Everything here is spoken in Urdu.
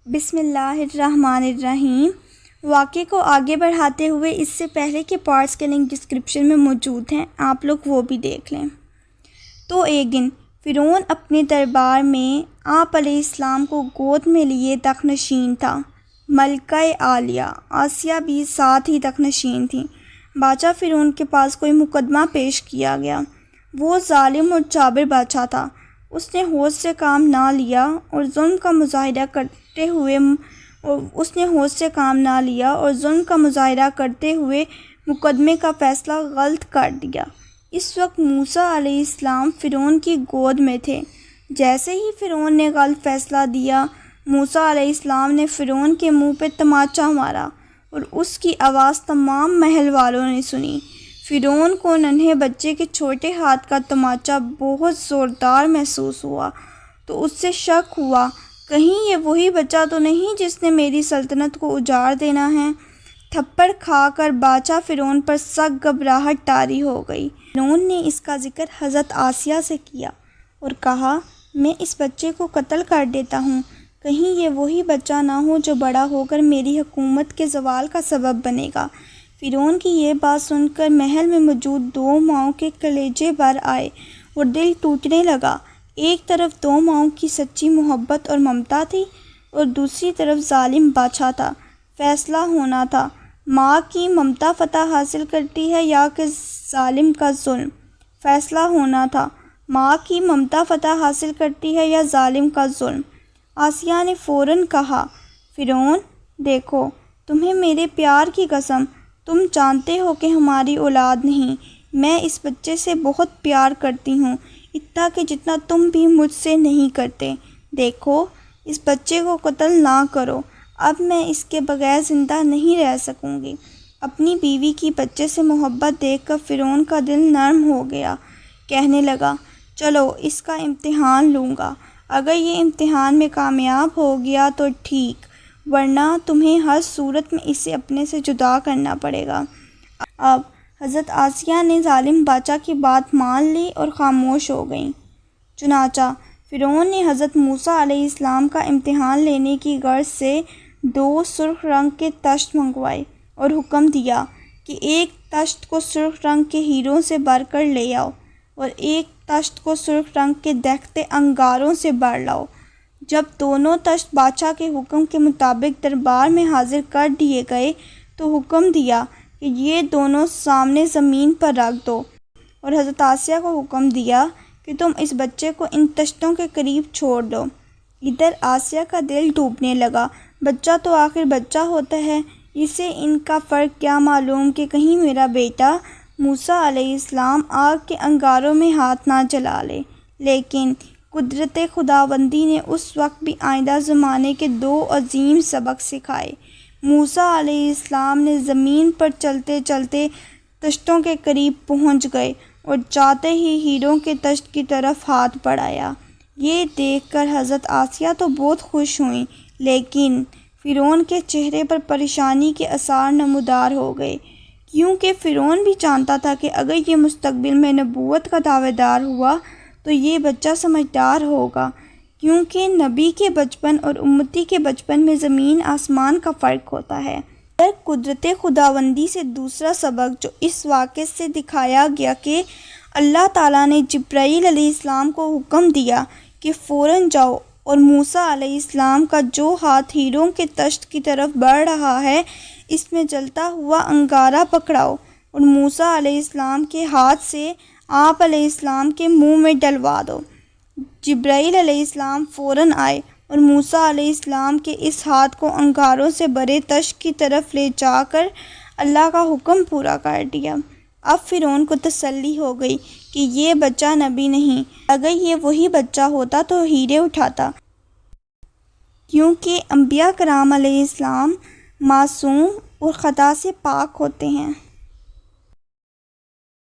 بسم اللہ الرحمن الرحیم۔ واقعے کو آگے بڑھاتے ہوئے اس سے پہلے کے پارٹس کے لنک ڈسکرپشن میں موجود ہیں، آپ لوگ وہ بھی دیکھ لیں۔ تو ایک دن فرعون اپنے دربار میں آپ علیہ السلام کو گود میں لیے تخت-نشین تھا۔ ملکہ عالیہ آسیہ بھی ساتھ ہی تخت-نشین تھیں۔ بادشاہ فرعون کے پاس کوئی مقدمہ پیش کیا گیا۔ وہ ظالم اور جابر بادشاہ تھا۔ اس نے ہوش سے کام نہ لیا اور ظلم کا مظاہرہ کرتے ہوئے مقدمے کا فیصلہ غلط کر دیا۔ اس وقت موسیٰ علیہ السلام فرعون کی گود میں تھے۔ جیسے ہی فرعون نے غلط فیصلہ دیا، موسیٰ علیہ السلام نے فرعون کے منہ پہ تماچا مارا اور اس کی آواز تمام محل والوں نے سنی۔ فرعون کو ننھے بچے کے چھوٹے ہاتھ کا تماچا بہت زوردار محسوس ہوا تو اس سے شک ہوا، کہیں یہ وہی بچہ تو نہیں جس نے میری سلطنت کو اجاڑ دینا ہے۔ تھپڑ کھا کر بادشاہ فرعون پر سخت گھبراہٹ طاری ہو گئی۔ فرعون نے اس کا ذکر حضرت آسیہ سے کیا اور کہا، میں اس بچے کو قتل کر دیتا ہوں، کہیں یہ وہی بچہ نہ ہو جو بڑا ہو کر میری حکومت کے زوال کا سبب بنے گا۔ فرعون کی یہ بات سن کر محل میں موجود دو ماؤں کے کلیجے بھر آئے اور دل ٹوٹنے لگا۔ ایک طرف دو ماؤں کی سچی محبت اور ممتا تھی اور دوسری طرف ظالم بادشاہ تھا۔ فیصلہ ہونا تھا، ماں کی ممتا فتح حاصل کرتی ہے یا کہ ظالم کا ظلم۔ فیصلہ ہونا تھا، ماں کی ممتا فتح حاصل کرتی ہے یا ظالم کا ظلم۔ آسیہ نے فوراً کہا، فرعون دیکھو، تمہیں میرے پیار کی قسم، تم جانتے ہو کہ ہماری اولاد نہیں، میں اس بچے سے بہت پیار کرتی ہوں، اتنا کہ جتنا تم بھی مجھ سے نہیں کرتے۔ دیکھو، اس بچے کو قتل نہ کرو، اب میں اس کے بغیر زندہ نہیں رہ سکوں گی۔ اپنی بیوی کی بچے سے محبت دیکھ کر فرعون کا دل نرم ہو گیا۔ کہنے لگا، چلو اس کا امتحان لوں گا، اگر یہ امتحان میں کامیاب ہو گیا تو ٹھیک، ورنہ تمہیں ہر صورت میں اسے اپنے سے جدا کرنا پڑے گا۔ اب حضرت آسیہ نے ظالم بادشاہ کی بات مان لی اور خاموش ہو گئیں۔ چنانچہ فرعون نے حضرت موسیٰ علیہ السلام کا امتحان لینے کی غرض سے دو سرخ رنگ کے تشت منگوائے اور حکم دیا کہ ایک تشت کو سرخ رنگ کے ہیروں سے بھر کر لے آؤ اور ایک تشت کو سرخ رنگ کے دہکتے انگاروں سے بھر لاؤ۔ جب دونوں تشت بادشاہ کے حکم کے مطابق دربار میں حاضر کر دیے گئے تو حکم دیا کہ یہ دونوں سامنے زمین پر رکھ دو اور حضرت آسیہ کو حکم دیا کہ تم اس بچے کو ان تشتوں کے قریب چھوڑ دو۔ ادھر آسیہ کا دل ڈوبنے لگا، بچہ تو آخر بچہ ہوتا ہے، اسے ان کا فرق کیا معلوم کہ کہیں میرا بیٹا موسیٰ علیہ السلام آگ کے انگاروں میں ہاتھ نہ جلا لے۔ لیکن قدرت خداوندی نے اس وقت بھی آئندہ زمانے کے دو عظیم سبق سکھائے۔ موسیٰ علیہ السلام نے زمین پر چلتے چلتے تشتوں کے قریب پہنچ گئے اور جاتے ہی ہیروں کے تشت کی طرف ہاتھ بڑھایا۔ یہ دیکھ کر حضرت آسیہ تو بہت خوش ہوئیں، لیکن فرعون کے چہرے پر پریشانی کے آثار نمودار ہو گئے، کیونکہ فرعون بھی جانتا تھا کہ اگر یہ مستقبل میں نبوت کا دعویٰ دار ہوا تو یہ بچہ سمجھدار ہوگا، کیونکہ نبی کے بچپن اور امتی کے بچپن میں زمین آسمان کا فرق ہوتا ہے۔ قدرت خداوندی سے دوسرا سبق جو اس واقعے سے دکھایا گیا کہ اللہ تعالیٰ نے جبرائیل علیہ السلام کو حکم دیا کہ فوراً جاؤ اور موسیٰ علیہ السلام کا جو ہاتھ ہیروں کے تشت کی طرف بڑھ رہا ہے اس میں جلتا ہوا انگارہ پکڑاؤ اور موسیٰ علیہ السلام کے ہاتھ سے آپ علیہ السلام کے منہ میں ڈلوا دو۔ جبرائیل علیہ السلام فوراً آئے اور موسیٰ علیہ السلام کے اس ہاتھ کو انگاروں سے بھرے تشت کی طرف لے جا کر اللہ کا حکم پورا کر دیا۔ اب فرعون کو تسلی ہو گئی کہ یہ بچہ نبی نہیں، اگر یہ وہی بچہ ہوتا تو ہیرے اٹھاتا، کیونکہ انبیاء کرام علیہ السلام معصوم اور خطا سے پاک ہوتے ہیں۔